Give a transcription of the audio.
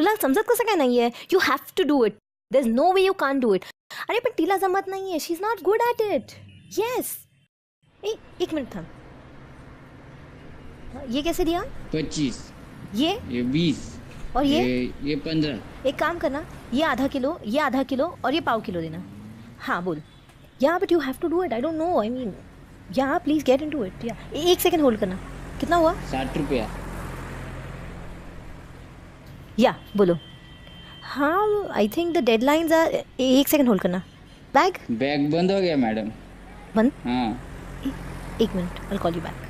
तुला समजत कसं काय नाही आहे? You have to do it. There is no way you can't do it. अरे पण तिला जमत नाही आहे. She is not good at it. Yes. एक मिनट थांब. ये कैसे दिया? 25, ये 20 और ये 15. एक काम करना, ये आधा किलो, ये आधा किलो और ये पाव किलो देना. हाँ बोल. Yeah but you have to do it. I don't know. I mean yeah please get into it. Yeah एक सेकंड होल्ड करना. कितना हुआ? 60 रुपया. या बोलो. हाँ I think the deadlines are. एक सेकंड होल्ड करना. बैग बैग बंद हो गया मैडम. बंद. हाँ. एक मिनट. I call you back.